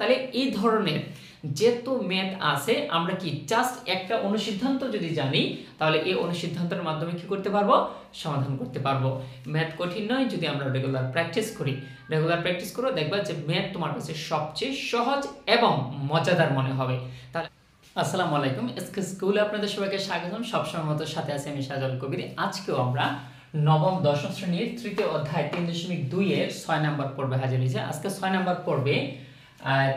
তাহলে এই ধরনের যেহেতু ম্যাথ আছে আমরা কি জাস্ট একটা অনুসিদ্ধান্ত যদি জানি তাহলে এই অনুসিদ্ধান্তের মাধ্যমে কি করতে পারবো সমাধান করতে পারবো। ম্যাথ কঠিন নয় যদি আমরা রেগুলার প্র্যাকটিস করি। রেগুলার প্র্যাকটিস করো দেখবা যে ম্যাথ তোমার কাছে সবচেয়ে সহজ এবং মজাদার মনে হবে। তাহলে আসসালামু আলাইকুম, এসকে স্কুলে আপনাদের সবাইকে স্বাগতম। সবসময় মতো সাথে আছি আমি সাজাল কবির। আজকেও আমরা নবম দশম শ্রেণীর তৃতীয় অধ্যায় 3.2 এর 6 নম্বর পর্বে হাজির হয়েছে। আজকে 6 নম্বর পর্বে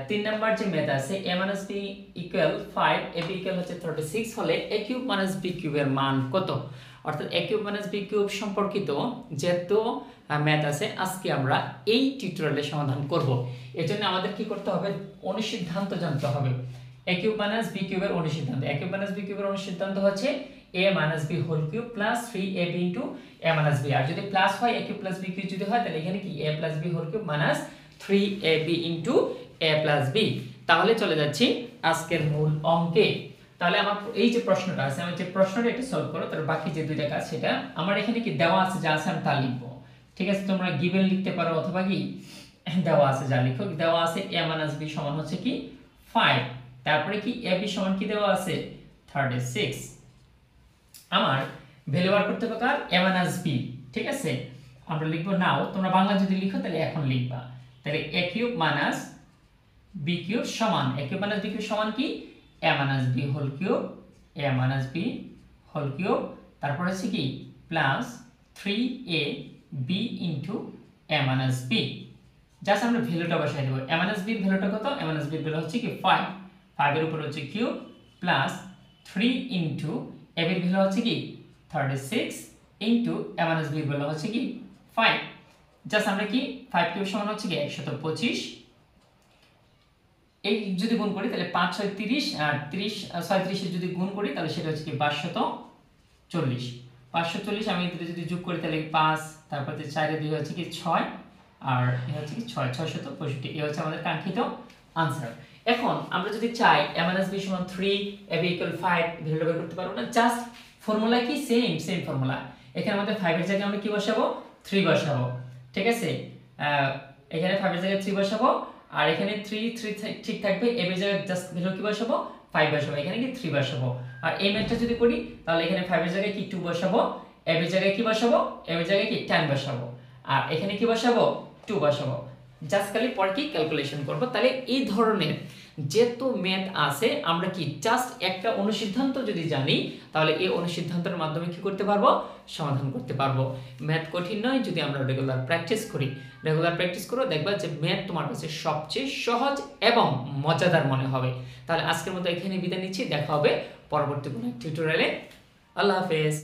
3 নম্বর যে ম্যাথ আছে a - b = 5 ab = হচ্ছে 36 হলে a কিউব - b কিউব এর মান কত, অর্থাৎ a কিউব - b কিউব সম্পর্কিত যেহেতু ম্যাথ আছে আজকে আমরা এই টিউটোরিয়ালে সমাধান করব। এর জন্য আমাদের কি করতে হবে, অনুসিদ্ধান্ত জানতে হবে। a কিউব - b কিউবের অনুসিদ্ধান্ত, a কিউব - b কিউবের অনুসিদ্ধান্ত হচ্ছে a - b whole cube plus 3ab * a - b। আর যদি প্লাস হয় a কিউব + b কিউব যদি হয় তাহলে এখানে কি a + b whole cube minus 3ab * a + b। তাহলে চলে যাচ্ছি আজকের মূল অঙ্কে। তাহলে আমার এই যে প্রশ্নটা আছে, আমি যে প্রশ্নটা একটু সলভ করো, তার বাকি যে দুইটা কাজ সেটা আমার এখানে কি দেওয়া আছে, যা আছে আমি তা লিখবো। ঠিক আছে, তোমরা গিভেন লিখতে পারো অথবা কি দেওয়া আছে যা লিখো। দেওয়া আছে a - b সমান হচ্ছে কি 5, তারপরে কি ab সমান কি দেওয়া আছে 36। আমার ভ্যালু বার করতে হবে কার, a - b। ঠিক আছে, আমরা লিখবো নাও, তোমরা বাংলা যদি লিখো তাহলে এখন লিখবা। তাহলে a কিউব - b কিউব সমান, a কিউব - b কিউব সমান কি a - b whole cube, a - b whole cube, তারপর আছে কি plus 3ab * a - b। Just আমরা ভ্যালুটা বসাই দেব। a - b এর ভ্যালুটা কত, a - b এর ভ্যালু হচ্ছে কি 5, 5 এর উপর হচ্ছে কিউব প্লাস 3 ab এর ভ্যালু হচ্ছে কি 36 a - b এর ভ্যালু হচ্ছে কি 5। জাস্ট আমরা কি 5 কিউব সমান হচ্ছে কি 125। এই যদি গুণ করি তাহলে 5 6 30 আর 30 36 এর যদি গুণ করি তাহলে সেটা হচ্ছে কি 540। 540 আমি এটাতে যদি যোগ করি তাহলে 5, তারপর 4 এর 2 হচ্ছে কি 6 আর এ হচ্ছে কি 6 665। এই হচ্ছে আমাদের কাঙ্ক্ষিত आंसर। এখন আমরা যদি চাই a - b = 3 ab = 5 ভ্যালুটা বের করতে পারবো না। জাস্ট ফর্মুলা কি সেম ফর্মুলা। এখানে আমাদের 5 এর জায়গায় আমরা কি বসাবো 3 বসাবো। ঠিক আছে, এখানে 5 এর জায়গায় 3 বসাবো আর এখানে 3 ঠিক থাকবে। ab এর জায়গায় জাস্ট ভ্যালু কি বসাবো 5 বসাবো, এখানে কি 3 বসাবো। আর এই ম্যাথটা যদি করি তাহলে এখানে 5 এর জায়গায় কি 2 বসাবো, ab এর জায়গায় কি বসাবো, ab এর জায়গায় কি 10 বসাবো আর এখানে কি বসাবো 2 বসাবো। জাস্ট খালি পরে কি ক্যালকুলেশন করব। তাহলে এই ধরনের যেহেতু ম্যাথ আছে আমরা কি জাস্ট একটা অনুসিদ্ধান্ত যদি জানি তাহলে এই অনুসিদ্ধান্তের মাধ্যমে কি করতে পারবো সমাধান করতে পারবো। ম্যাথ কঠিন নয় যদি আমরা রেগুলার প্র্যাকটিস করি। রেগুলার প্র্যাকটিস করো দেখবা যে ম্যাথ তোমার কাছে সবচেয়ে সহজ এবং মজাদার মনে হবে। তাহলে আজকের মতো এখানে বিদায় নিচ্ছি, দেখা হবে পরবর্তী কোনো টিউটোরিয়ালে। আল্লাহ হাফেজ।